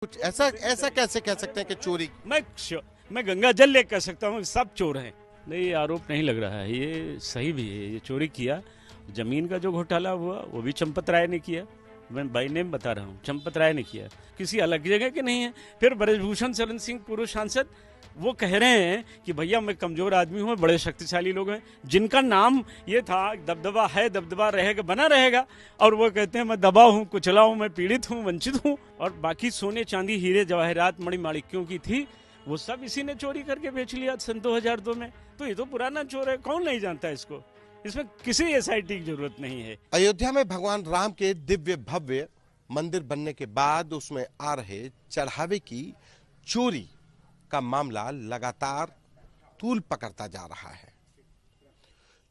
कुछ ऐसा ऐसा कैसे कह सकते हैं कि चोरी? मैं गंगा जल ले कह सकता हूँ सब चोर हैं। नहीं, आरोप नहीं लग रहा है, ये सही भी है। ये चोरी किया, जमीन का जो घोटाला हुआ वो भी चंपत राय ने किया। मैं बाई नेम बता रहा हूँ, चंपत राय ने किया, किसी अलग जगह के नहीं है। फिर ब्रजभूषण शरण सिंह पूर्व सांसद वो कह रहे हैं कि भैया मैं कमजोर आदमी हूँ, बड़े शक्तिशाली लोग हैं जिनका नाम ये था, दबदबा है, दबदबा रहेगा, बना रहेगा। और वो कहते हैं मैं दबा हूँ, कुचला हूँ, मैं पीड़ित हूँ, वंचित हूँ। और बाकी सोने चांदी हीरे जवाहरात मणिमाणिक्यों की थी, वो सब इसी ने चोरी करके बेच लिया सन 2002 में। तो ये तो पुराना चोर है, कौन नहीं जानता इसको। इसमें किसी एसआईटी की जरूरत नहीं है। अयोध्या में भगवान राम के दिव्य भव्य मंदिर बनने के बाद उसमें आ रहे चढ़ावे की चोरी का मामला लगातार तूल पकड़ता जा रहा है।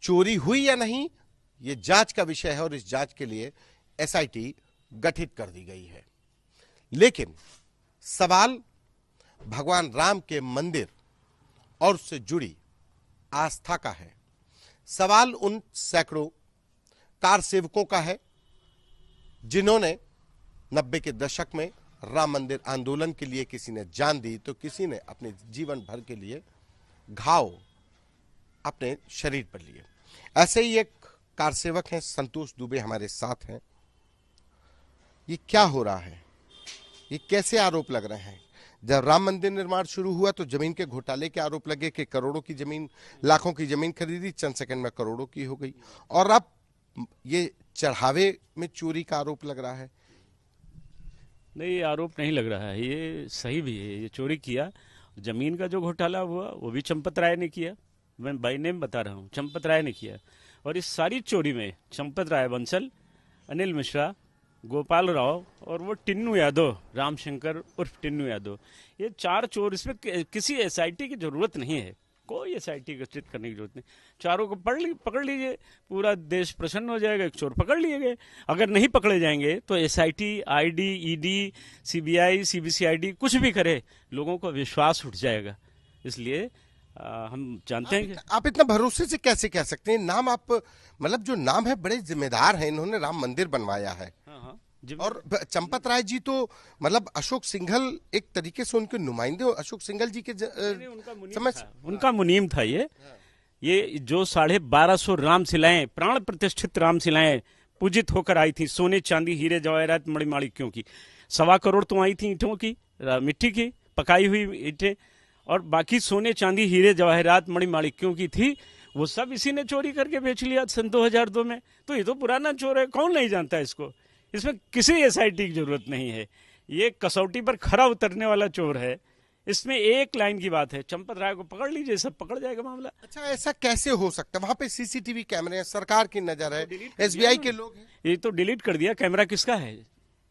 चोरी हुई या नहीं, ये जांच का विषय है और इस जांच के लिए एसआईटी गठित कर दी गई है। लेकिन सवाल भगवान राम के मंदिर और उससे जुड़ी आस्था का है। सवाल उन सैकड़ों कार सेवकों का है जिन्होंने 90 के दशक में राम मंदिर आंदोलन के लिए किसी ने जान दी तो किसी ने अपने जीवन भर के लिए घाव अपने शरीर पर लिए। ऐसे ही एक कार सेवक हैं संतोष दुबे, हमारे साथ हैं। ये क्या हो रहा है, ये कैसे आरोप लग रहे हैं? जब राम मंदिर निर्माण शुरू हुआ तो जमीन के घोटाले के आरोप लगे कि करोड़ों की जमीन, लाखों की जमीन खरीदी, चंद सेकंड में करोड़ों की हो गई। और अब ये चढ़ावे में चोरी का आरोप लग रहा है। नहीं, आरोप नहीं लग रहा है, ये सही भी है। ये चोरी किया, जमीन का जो घोटाला हुआ वो भी चंपत राय ने किया। मैं बाई नेम बता रहा हूँ, चंपत राय ने किया। और इस सारी चोरी में चंपत राय बंसल, अनिल मिश्रा, गोपाल राव और वो टिन्नू यादव, रामशंकर उर्फ टिन्नू यादव, ये चार चोर। इसमें किसी एसआईटी की जरूरत नहीं है, कोई एसआईटी गठित करने की जरूरत नहीं। चारों को पकड़ लीजिए, पूरा देश प्रसन्न हो जाएगा। एक चोर पकड़ लिए गए। अगर नहीं पकड़े जाएंगे तो SIT, ID, ED, CBI, CBCID कुछ भी करे, लोगों को विश्वास उठ जाएगा। इसलिए हम जानते हैं कि आप इतना भरोसे से कैसे कह सकते हैं? नाम आप, मतलब जो नाम है, बड़े जिम्मेदार हैं, इन्होंने राम मंदिर बनवाया है। हाँ, और चंपत राय जी तो मतलब अशोक सिंघल एक तरीके से उनके नुमाइंदे, अशोक सिंघल जी के उनका मुनीम था ये जो 1250 रामशिलाएं, प्राण प्रतिष्ठित रामशिलाएं पूजित होकर आई थी, सोने चांदी हीरे जवाहरात मणिमाणिक्यों की। 1.25 करोड़ तो आई थी ईंटों की, मिट्टी की पकाई हुई ईंटें, और बाकी सोने चांदी हीरे जवाहरात मणिमाणिक्यों की थी, वो सब इसी ने चोरी करके बेच लिया सन 2002 में। तो ये तो पुराना चोर है, कौन नहीं जानता इसको। इसमें किसी एसआईटी की जरूरत नहीं है। ये कसौटी पर खरा उतरने वाला चोर है। इसमें एक लाइन की बात है, चंपत राय को पकड़ लीजिए, सब पकड़ जाएगा मामला। अच्छा, ऐसा कैसे हो सकता है? वहां पे सीसीटीवी कैमरे हैं, सरकार की नजर है, एसबीआई के लोग हैं। ये तो डिलीट कर दिया। कैमरा किसका है?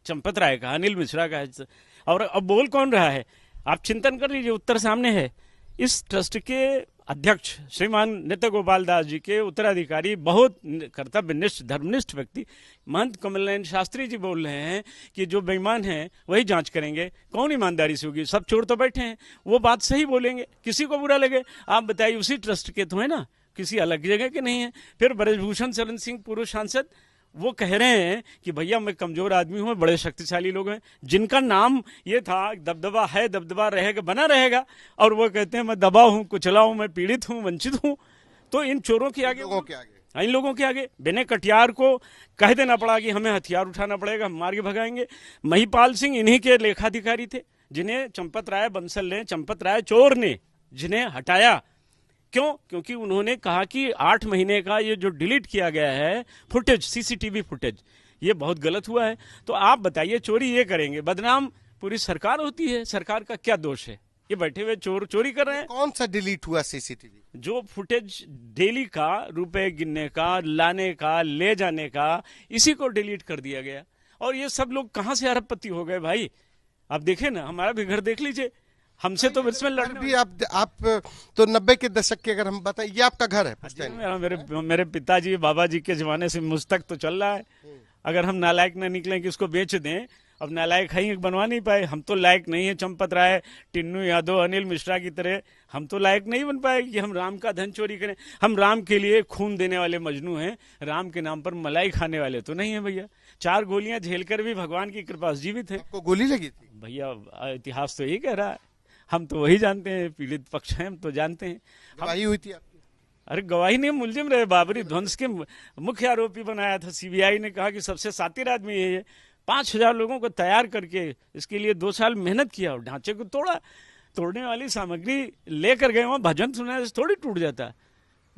चंपत राय का, अनिल मिश्रा का है। और अब बोल कौन रहा है? आप चिंतन कर लीजिए, उत्तर सामने है। इस ट्रस्ट के अध्यक्ष श्रीमान नित्य गोपाल दास जी के उत्तराधिकारी, बहुत कर्तव्यनिष्ठ धर्मनिष्ठ व्यक्ति महंत कमलनयन शास्त्री जी बोल रहे हैं कि जो बेईमान हैं वही जांच करेंगे। कौन ईमानदारी से होगी? सब चोर तो बैठे हैं, वो बात सही बोलेंगे, किसी को बुरा लगे। आप बताइए, उसी ट्रस्ट के तो है ना, किसी अलग जगह के नहीं है। फिर ब्रजभूषण शरण सिंह पूर्व सांसद वो कह रहे हैं कि भैया मैं कमजोर आदमी हूँ, बड़े शक्तिशाली लोग हैं जिनका नाम ये था, दबदबा है, दबदबा रहेगा, बना रहेगा। और वो कहते हैं मैं दबा हूँ, कुचला हूँ, मैं पीड़ित हूँ, वंचित हूँ। तो इन चोरों के आगे, इन लोगों के आगे विनय कटियार को कह देना पड़ा कि हमें हथियार उठाना पड़ेगा, हम मार के भगाएंगे। महिपाल सिंह इन्हीं के लेखाधिकारी थे, जिन्हें चंपत राय बंसल ने, चंपत राय चोर ने जिन्हें हटाया। क्यों? क्योंकि उन्होंने कहा कि 8 महीने का ये जो डिलीट किया गया है फुटेज, सीसीटीवी फुटेज, ये बहुत गलत हुआ है। तो आप बताइए, चोरी ये करेंगे, बदनाम पूरी सरकार होती है। सरकार का क्या दोष है? ये बैठे हुए चोर चोरी कर रहे हैं। कौन सा डिलीट हुआ सीसीटीवी? जो फुटेज डेली का, रुपए गिनने का, लाने का, ले जाने का, इसी को डिलीट कर दिया गया। और ये सब लोग कहां से अरबपति हो गए भाई? आप देखें ना, हमारा भी घर देख लीजिए। हमसे तो इसमें लड़ने भी आप तो 90 के दशक के, अगर हम बताएं, ये आपका घर है? मेरे पिताजी बाबा जी के जमाने से मुझ तक तो चल रहा है। अगर हम नालायक ना निकलें कि इसको बेच दें अब नालायक है बनवा नहीं पाए। हम तो लायक नहीं है चंपत राय, टिन्नू यादव, अनिल मिश्रा की तरह हम तो लायक नहीं बन पाए कि हम राम का धन चोरी करें। हम राम के लिए खून देने वाले मजनू हैं, राम के नाम पर मलाई खाने वाले तो नहीं है भैया। 4 गोलियां झेलकर भी भगवान की कृपा से जीवित है। आपको गोली लगी थी? भैया इतिहास तो यही कह रहा है, हम तो वही जानते हैं, पीड़ित पक्ष हैं, हम तो जानते हैं। गवाही हुई थी आपकी? अरे गवाही नहीं, मुलजिम रहे, बाबरी ध्वंस के मुख्य आरोपी बनाया था। सीबीआई ने कहा कि सबसे शातिर आदमी है ये। 5000 लोगों को तैयार करके इसके लिए 2 साल मेहनत किया और ढांचे को तोड़ा। तोड़ने वाली सामग्री लेकर गए, वहाँ भजन सुनाने से थोड़ी टूट जाता।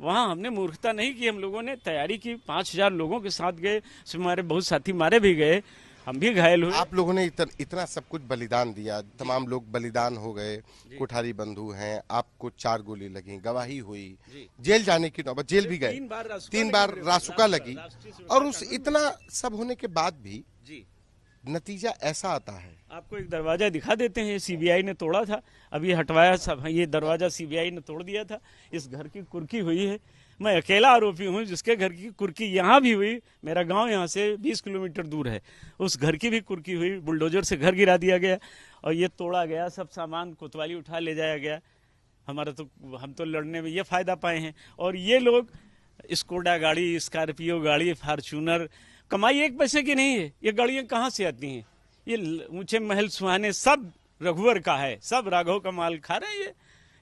वहाँ हमने मूर्खता नहीं की, हम लोगों ने तैयारी की। 5000 लोगों के साथ गए, उसमें हमारे बहुत साथी मारे भी गए, हम भी घायल हुए। आप लोगों ने इतना सब कुछ बलिदान दिया, तमाम लोग बलिदान हो गए, कोठारी बंधु हैं, आपको 4 गोली लगी, गवाही हुई, जेल जाने की नौबत, जेल भी गए, 3 बार रासुका लगी, और उस इतना सब होने के बाद भी नतीजा ऐसा आता है। आपको एक दरवाजा दिखा देते हैं, सीबीआई ने तोड़ा था, अब ये हटवाया सब। ये दरवाजा सीबीआई ने तोड़ दिया था। इस घर की कुर्की हुई है, मैं अकेला आरोपी हूं जिसके घर की कुर्की यहाँ भी हुई। मेरा गांव यहाँ से 20 किलोमीटर दूर है, उस घर की भी कुर्की हुई। बुलडोजर से घर गिरा दिया गया और ये तोड़ा गया, सब सामान कोतवाली उठा ले जाया गया। हमारा तो, हम तो लड़ने में ये फायदा पाए हैं। और ये लोग स्कोडा गाड़ी, स्कॉर्पियो गाड़ी, फार्चूनर, कमाई 1 पैसे की नहीं है। ये गाड़ियां कहाँ से आती हैं? ये ऊंचे महल सुहाने सब रघुवर का है, सब राघव का माल खा रहे हैं।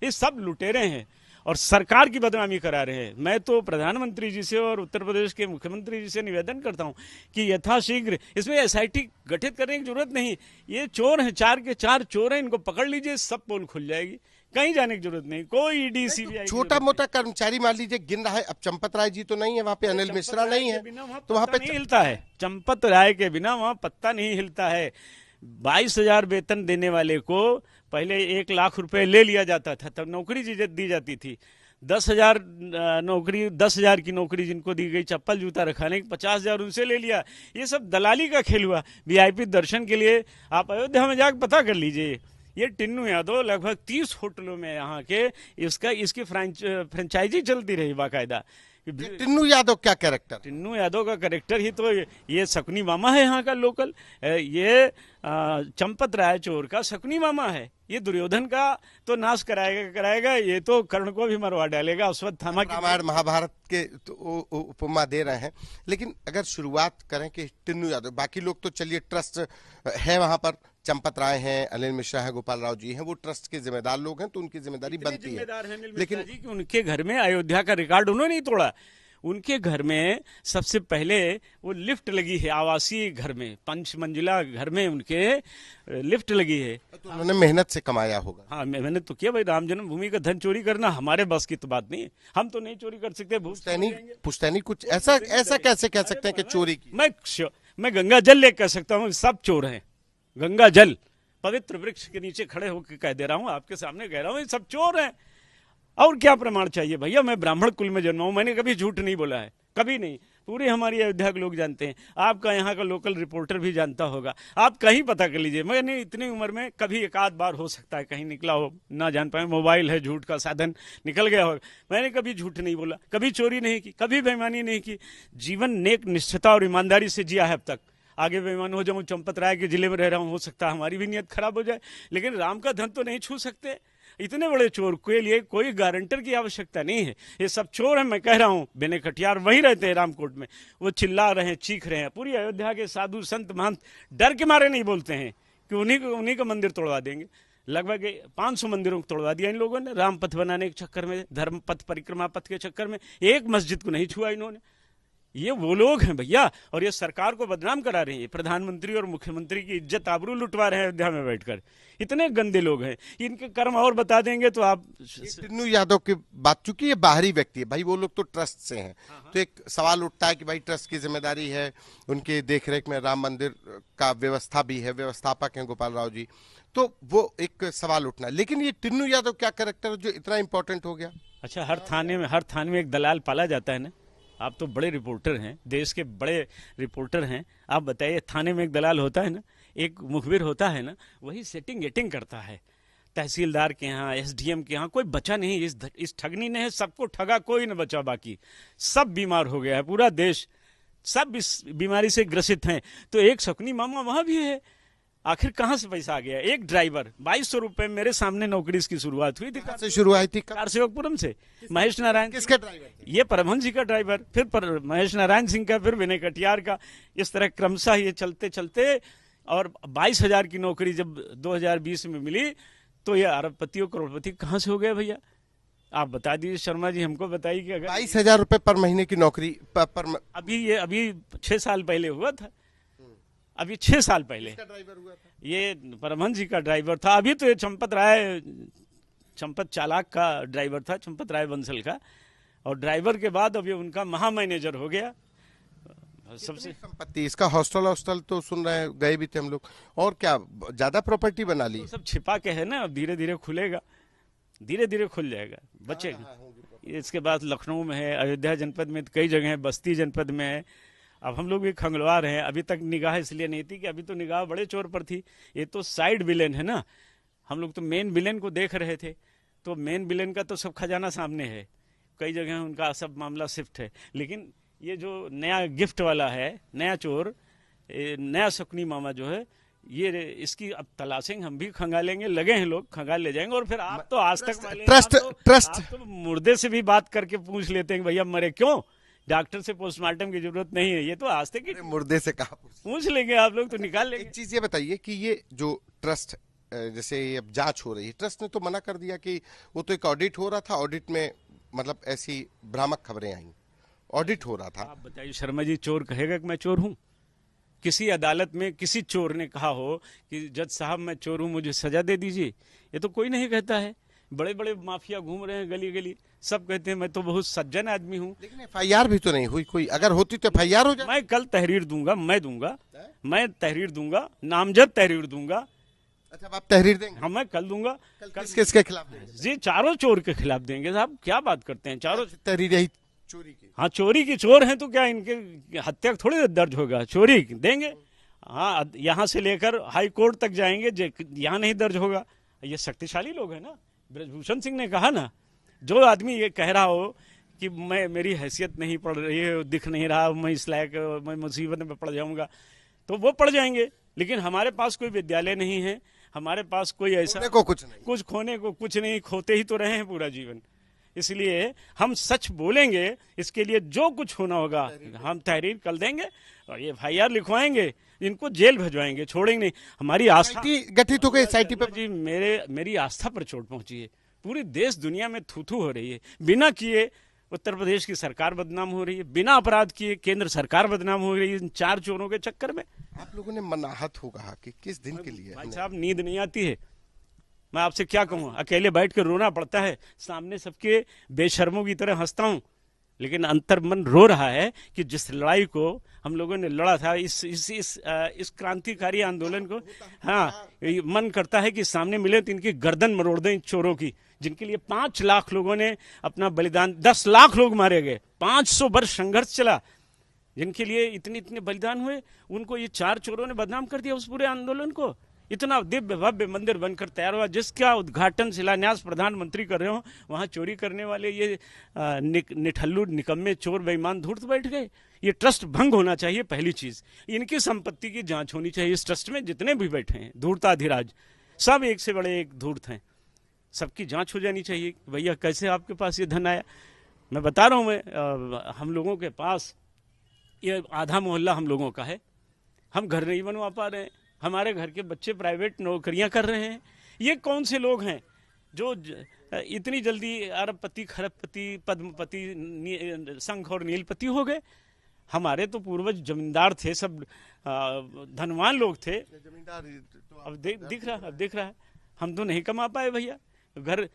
ये सब लुटेरे हैं और सरकार की बदनामी करा रहे हैं। मैं तो प्रधानमंत्री जी से और उत्तर प्रदेश के मुख्यमंत्री जी से निवेदन करता हूं कि यथाशीघ्र इसमें एसआईटी गठित करने की जरूरत नहीं। ये चोर हैं, 4 के 4 चोर हैं, इनको पकड़ लीजिए, सब पोल खुल जाएगी, कहीं जाने की जरूरत नहीं। कोई ईडी सीबीआई, छोटा मोटा कर्मचारी मान लीजिए गिन रहा है। अब चंपत राय जी तो नहीं है वहाँ पे, अनिल मिश्रा नहीं है, तो वहाँ पे नहीं हिलता है। चंपत राय के बिना वहाँ पत्ता नहीं हिलता है। 22,000 वेतन देने वाले को पहले 1 लाख रुपए ले लिया जाता था, तब नौकरी दी जाती थी। 10,000 नौकरी, 10,000 की नौकरी जिनको दी गई, चप्पल जूता रखाने की, 50,000 उनसे ले लिया। ये सब दलाली का खेल हुआ। वीआईपी दर्शन के लिए आप अयोध्या में जाकर पता कर लीजिए। ये टिन्नू यादव लगभग 30 होटलों में यहाँ के इसकी फ्रेंचाइजी चलती रही बाकायदा। टिन्नू यादव क्या कैरेक्टर? टिन्नू यादव का कैरेक्टर ही तो ये शकुनी मामा है यहाँ का लोकल। ये चंपत राय चोर का शकुनी मामा है। ये दुर्योधन का तो नाश कराएगा, ये तो कर्ण को भी मरवा डालेगा। अश्वत्थामा की रामायण महाभारत के तो उपमा दे रहे हैं। लेकिन अगर शुरुआत करें कि टिन्नू यादव, बाकी लोग तो चलिए ट्रस्ट है वहां पर, चंपत राय हैं, अनिल मिश्रा है, गोपाल राव जी हैं, वो ट्रस्ट के जिम्मेदार लोग हैं, तो उनकी जिम्मेदारी बनती है। लेकिन उनके घर में अयोध्या का रिकॉर्ड उन्होंने नहीं तोड़ा। उनके घर में सबसे पहले वो लिफ्ट लगी है, आवासीय घर में, 5 मंजिला घर में उनके लिफ्ट लगी है। तो उन्होंने मेहनत से कमाया होगा। हाँ, मेहनत तो किया भाई। राम जन्मभूमि का धन चोरी करना हमारे बस की तो बात नहीं है, हम तो नहीं चोरी कर सकते। पुश्तैनी कुछ ऐसा कैसे कह सकते हैं कि चोरी की? मैं गंगा जल ले कह सकता हूँ, सब चोर हैं। गंगा जल, पवित्र वृक्ष के नीचे खड़े होकर कह दे रहा हूँ, आपके सामने कह रहा हूँ, ये सब चोर हैं। और क्या प्रमाण चाहिए भैया? मैं ब्राह्मण कुल में जन्मा हूं, मैंने कभी झूठ नहीं बोला है, कभी नहीं। पूरे हमारी अयोध्या के लोग जानते हैं, आपका यहाँ का लोकल रिपोर्टर भी जानता होगा। आप कहीं पता कर लीजिए, मैंने इतनी उम्र में कभी 1 बार हो सकता है कहीं निकला हो, ना जान पाए, मोबाइल है, झूठ का साधन निकल गया हो। मैंने कभी झूठ नहीं बोला, कभी चोरी नहीं की, कभी बेईमानी नहीं की। जीवन नेक, निष्ठता और ईमानदारी से जिया है अब तक। आगे बेईमान हो जाऊं, चंपत राय के जिले में रह रहा हूं, हो सकता है हमारी भी नीयत खराब हो जाए, लेकिन राम का धन तो नहीं छू सकते। इतने बड़े चोर के लिए कोई गारंटर की आवश्यकता नहीं है। ये सब चोर हैं, मैं कह रहा हूं। बेने कटियार वहीं रहते हैं रामकोट में, वो चिल्ला रहे हैं, चीख रहे हैं। पूरी अयोध्या के साधु संत महंत डर के मारे नहीं बोलते हैं कि उन्हीं का मंदिर तोड़वा देंगे। लगभग 500 मंदिरों को तोड़वा दिया इन लोगों ने राम पथ बनाने के चक्कर में, धर्म पथ, परिक्रमा पथ के चक्कर में। एक मस्जिद को नहीं छुआ इन्होंने। ये वो लोग हैं भैया, और ये सरकार को बदनाम करा रहे हैं। प्रधानमंत्री और मुख्यमंत्री की इज्जत आबरू लुटवा रहे हैं अयोध्या में बैठकर। इतने गंदे लोग हैं, इनके कर्म और बता देंगे तो आप। टिन्नू यादव की बात, चूंकि ये बाहरी व्यक्ति है भाई, वो लोग तो ट्रस्ट से हैं, तो एक सवाल उठता है कि भाई ट्रस्ट की जिम्मेदारी है, उनके देखरेख में राम मंदिर का व्यवस्था भी है, व्यवस्थापक हैं गोपाल राव जी, तो वो एक सवाल उठना। लेकिन ये टिन्नू यादव क्या कैरेक्टर जो इतना इंपॉर्टेंट हो गया? अच्छा, हर थाने में एक दलाल पाला जाता है ना। आप तो बड़े रिपोर्टर हैं, देश के बड़े रिपोर्टर हैं, आप बताइए, थाने में एक दलाल होता है ना, एक मुखबिर होता है ना, वही सेटिंग गेटिंग करता है। तहसीलदार के यहाँ, एसडीएम के यहाँ कोई बचा नहीं। इस ठगनी ने सबको ठगा, कोई न बचा, बाकी सब बीमार हो गया है। पूरा देश सब इस बीमारी से ग्रसित हैं। तो एक शकुनी मामा वहां भी है, आखिर कहाँ से पैसा आ गया? एक ड्राइवर 2200 रुपए, मेरे सामने नौकरी इसकी शुरुआत हुई थी। कहाँ से शुरू हुई थी? कार सेवकपुरम से। महेश नारायण किसका ड्राइवर? ये परमहंस जी का ड्राइवर, फिर महेश नारायण सिंह का, फिर विनय कटियार का। इस तरह क्रमशः ये चलते चलते, और 22,000 की नौकरी जब 2020 में मिली तो ये अरबपति और करोड़पति कहाँ से हो गए भैया? आप बता दीजिए शर्मा जी, हमको बताइए कि अगर 22,000 रुपए पर महीने की नौकरी अभी 6 साल पहले हुआ था। अभी 6 साल पहले ड्राइवर हुआ था? ये परमहंस जी का ड्राइवर था। अभी तो ये चंपत चालाक का ड्राइवर था, चंपत राय बंसल का। और ड्राइवर के बाद अभी उनका महा मैनेजर हो गया। सबसे संपत्ति इसका हॉस्टल तो सुन रहे हैं, गए भी थे हम लोग। और क्या ज्यादा प्रॉपर्टी बना ली? तो सब छिपा के है ना, अब धीरे धीरे खुलेगा, धीरे धीरे खुल जाएगा, बचेगा। इसके बाद लखनऊ में है, अयोध्या जनपद में कई जगह है, बस्ती जनपद में है। अब हम लोग भी खंगलवार हैं। अभी तक निगाह इसलिए नहीं थी कि अभी तो निगाह बड़े चोर पर थी। ये तो साइड विलेन है ना, हम लोग तो मेन विलेन को देख रहे थे। तो मेन विलेन का तो सब खजाना सामने है, कई जगह उनका सब मामला शिफ्ट है। लेकिन ये जो नया गिफ्ट वाला है, नया चोर, नया शकुनी मामा जो है, ये इसकी अब तलाशेंगे, हम भी खंगालेंगे, लगे हैं लोग, खंगाल ले जाएंगे। और फिर आप तो आज तक वाले ट्रस्ट आप तो मुर्दे से भी बात करके पूछ लेते हैं भैया मरे क्यों, डॉक्टर से पोस्टमार्टम की जरूरत नहीं है। ये तो आज तक ही मुर्दे से कहा पूछ लेंगे आप लोग, तो निकाल लेंगे। एक चीज ये बताइए कि ये जो ट्रस्ट, जैसे अब जांच हो रही है, ट्रस्ट ने तो मना कर दिया कि वो तो एक ऑडिट हो रहा था, ऑडिट में मतलब ऐसी भ्रामक खबरें आई, ऑडिट हो रहा था। आप बताइए शर्मा जी, चोर कहेगा कि मैं चोर हूं? किसी अदालत में किसी चोर ने कहा हो कि जज साहब मैं चोर हूं, मुझे सजा दे दीजिए? ये तो कोई नहीं कहता है। बड़े बड़े माफिया घूम रहे हैं गली गली, सब कहते हैं मैं तो बहुत सज्जन आदमी हूं। लेकिन FIR भी तो नहीं हुई कोई, अगर होती तो FIR हो जाए। मैं कल तहरीर दूंगा, मैं तहरीर दूंगा, नामजद तहरीर दूंगा। अच्छा, आप तहरीर देंगे? हाँ, मैं कल दूंगा। किसके खिलाफ देंगे? जी, चारों चोर के खिलाफ देंगे साहब, क्या बात करते हैं? चारों तहरीर यही चोरी की? हाँ, चोरी की चोर हैं तो क्या इनके हत्या थोड़ी दर्ज होगा? चोरी देंगे। हाँ, यहाँ से लेकर हाई कोर्ट तक जाएंगे, यहाँ नहीं दर्ज होगा। ये शक्तिशाली लोग हैं ना। ब्रजभूषण सिंह ने कहा ना, जो आदमी ये कह रहा हो कि मेरी हैसियत नहीं पड़ रही है, दिख नहीं रहा, मैं इस लायक, मैं मुसीबत में पड़ जाऊंगा, तो वो पड़ जाएंगे। लेकिन हमारे पास कोई विद्यालय नहीं है, हमारे पास कोई ऐसा कुछ खोने को कुछ नहीं, खोते ही तो रहे हैं पूरा जीवन। इसलिए हम सच बोलेंगे, इसके लिए जो कुछ होना होगा हम तहरीर कल देंगे और ये FIR लिखवाएंगे, इनको जेल भिजवाएंगे, छोड़ेंगे नहीं। हमारी आस्था गठित हो गई SIT पे जी, मेरी आस्था पर चोट पहुंची है। पूरी देश दुनिया में थू थू हो रही है। बिना किए उत्तर प्रदेश की सरकार बदनाम हो रही है, बिना अपराध किए केंद्र सरकार बदनाम हो रही है, इन 4 चोरों के चक्कर में। आप लोगों ने मनाहत हो कहा कि किस दिन के लिए? भाई साहब, नींद नहीं आती है। मैं आपसे क्या कहूँ, अकेले बैठ कर रोना पड़ता है, सामने सबके बेशर्मों की तरह हंसता हूँ, लेकिन अंतर्मन रो रहा है कि जिस लड़ाई को हम लोगों ने लड़ा था, इस क्रांतिकारी आंदोलन को, हाँ, मन करता है कि सामने मिले तो इनकी गर्दन मरोड़ दें, इन चोरों की, जिनके लिए 5 लाख लोगों ने अपना बलिदान, 10 लाख लोग मारे गए, 500 वर्ष संघर्ष चला, जिनके लिए इतने बलिदान हुए, उनको ये 4 चोरों ने बदनाम कर दिया, उस पूरे आंदोलन को। इतना दिव्य भव्य मंदिर बनकर तैयार हुआ, जिसका उद्घाटन शिलान्यास प्रधानमंत्री कर रहे हो, वहां चोरी करने वाले ये निठल्लू निकम्मे चोर बेईमान धूर्त बैठ गए। ये ट्रस्ट भंग होना चाहिए, पहली चीज। इनकी संपत्ति की जांच होनी चाहिए। इस ट्रस्ट में जितने भी बैठे हैं धूर्ताधिराज, सब एक से बड़े एक धूर्त हैं, सबकी जांच हो जानी चाहिए। भैया कैसे आपके पास ये धन आया? मैं बता रहा हूँ, मैं हम लोगों के पास ये आधा मोहल्ला हम लोगों का है, हम घर नहीं बनवा पा रहे हैं, हमारे घर के बच्चे प्राइवेट नौकरियां कर रहे हैं। ये कौन से लोग हैं जो इतनी जल्दी अरबपति, खरबपति, पद्मपति, शंख और नीलपति हो गए? हमारे तो पूर्वज जमींदार थे, सब धनवान लोग थे। अब दिख रहा है, हम तो नहीं कमा पाए भैया। घर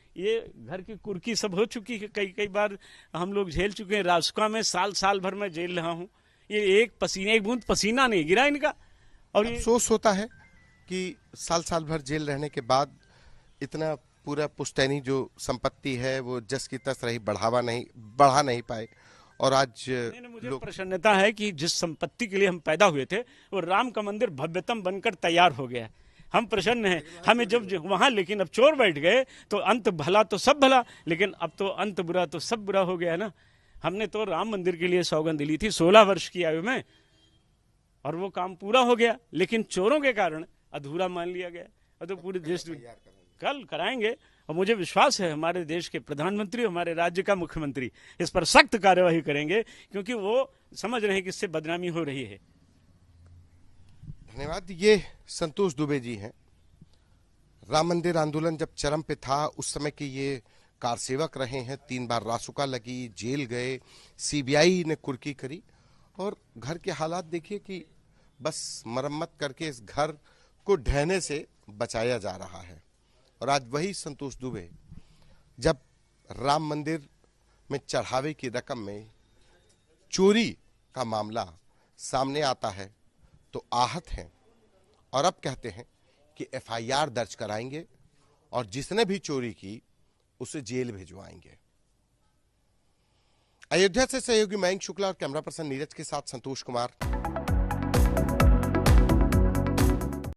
की कुर्की सब हो चुकी है, कई बार हम लोग झेल चुके हैं। राजकुआ में साल भर मैं झेल रहा हूँ, ये एक बूंद पसीना नहीं गिरा इनका। और अफसोस होता है कि साल भर जेल रहने के बाद इतना पूरा पुश्तैनी जो संपत्ति है वो जस की तस रही, बढ़ा नहीं पाए। और आज मुझे प्रसन्नता है कि जिस संपत्ति के लिए हम पैदा हुए थे, वो राम का मंदिर भव्यतम बनकर तैयार हो गया। हम प्रसन्न हैं। हमें जब वहां, लेकिन अब चोर बैठ गए तो अंत भला तो सब भला, लेकिन अब तो अंत बुरा तो सब बुरा हो गया ना। हमने तो राम मंदिर के लिए सौगंध ली थी 16 वर्ष की आयु में, और वो काम पूरा हो गया। लेकिन चोरों के कारण अधूरा मान लिया गया। और तो पूरे देश में कल कराएंगे, और मुझे विश्वास है हमारे देश के प्रधानमंत्री, हमारे राज्य का मुख्यमंत्री इस पर सख्त कार्यवाही करेंगे, क्योंकि वो समझ रहे हैं कि इससे बदनामी हो रही है। धन्यवाद। ये संतोष दुबे जी हैं। राम मंदिर आंदोलन जब चरम पे था उस समय के ये कार सेवक रहे हैं। 3 बार रासुका लगी, जेल गए, सीबीआई ने कुर्की करी, और घर के हालात देखिए कि बस मरम्मत करके इस घर को ढहने से बचाया जा रहा है। और आज वही संतोष दुबे जब राम मंदिर में चढ़ावे की रकम में चोरी का मामला सामने आता है तो आहत हैं, और अब कहते हैं कि एफआईआर दर्ज कराएंगे और जिसने भी चोरी की उसे जेल भिजवाएंगे। अयोध्या से सहयोगी मयंक शुक्ला और कैमरा पर्सन नीरज के साथ संतोष कुमार।